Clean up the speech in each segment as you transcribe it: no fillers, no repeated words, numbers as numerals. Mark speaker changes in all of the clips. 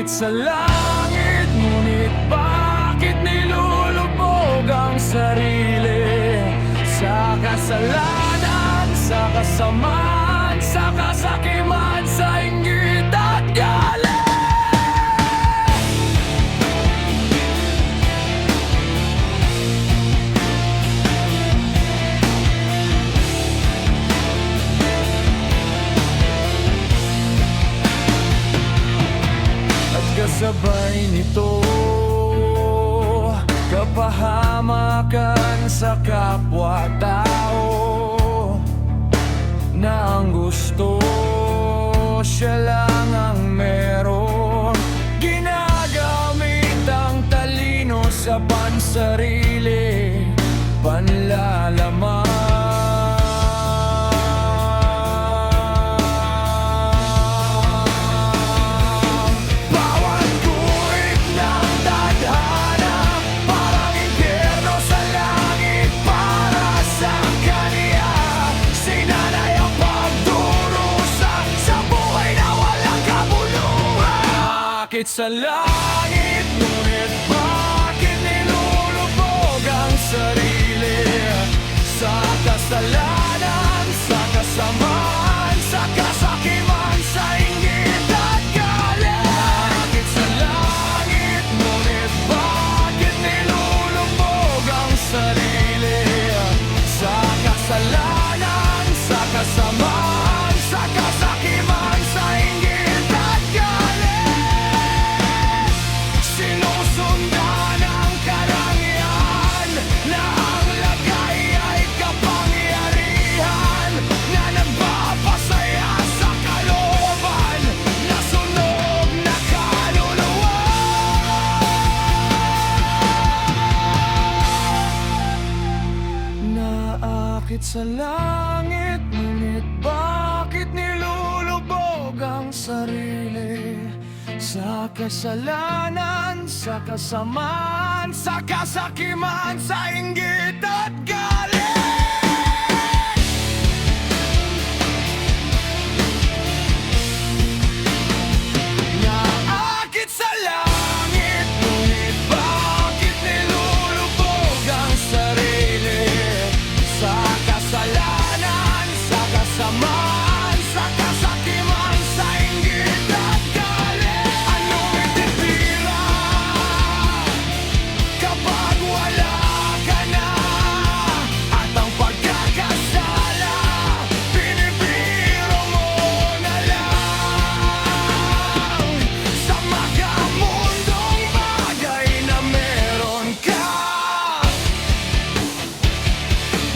Speaker 1: Naakit sa langit, ngunit bakit nilulubog ang sarili? Sa kasalanan, sa kasamaan, sa kasakiman, sa inggit at galit. Kasabay nito, kapahamakan sa kapwa-tao, na ang gusto siya lang ang meron. Ginagamit ang talino sa pansarili, panlalaman. Sa langit, ngunit bakit nilulubog ang sarili? Sa kasalanan, sa kasamaan, sa kasakiman, sa inggit at galit. Bakit sa langit, ngunit bakit nilulubog ang sarili? Sa kasalanan, sa kasamaan, sa kasakiman, sa inggit at galit. Sinusundan ang karangyaan, na ang lagay ay kapangyarihan, na nagpapasaya sa kalooban, na sunog na kaluluwa. Naakit sa langit, ngunit bakit nilulubog ang sarili? Sa kasalanan, sa kasamaan, sa kasakiman, sa inggit at galit. Naakit sa langit, ngunit bakit nilulubog ang sarili? Sa kasalanan, sa kasamaan, sa kasakiman, sa inggit at galit. Kapag wala ka na, at ang pagkakasala pinipiro mo na lang, sa makamundong bagay na meron ka.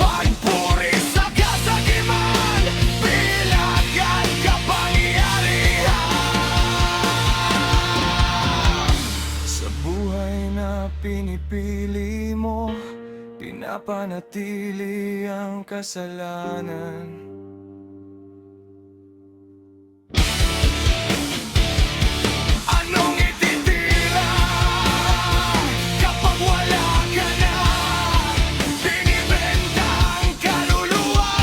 Speaker 1: Pagpuri sa kasakiman, bilag at kapangyarihan. Sa buhay na pinipili mo, pinapanatili ang kasalanan. Anong ititira kapag wala ka na? Binibenta ang kaluluwa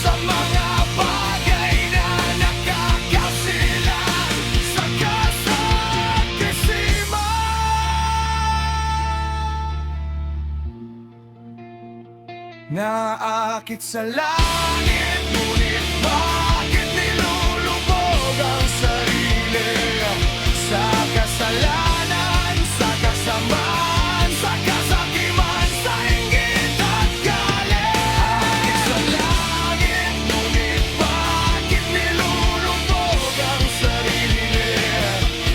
Speaker 1: sa mga bagay na nakakasilan sa kasakisiman. Naakit sa langit, ngunit bakit nilulubog ang sarili? Sa kasalanan, sa kasamaan, sa kasakiman, sa inggit at galit. Naakit sa langit, ngunit bakit nilulubog ang sarili?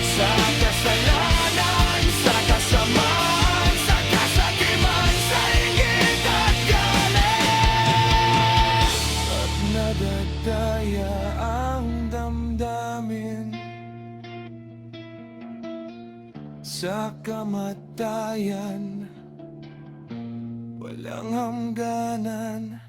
Speaker 1: Sa kasalanan, sa kasamaan, sa kasakiman, sa inggit at galit. At nadadaya ang damdamin sa kamatayan, walang hangganan.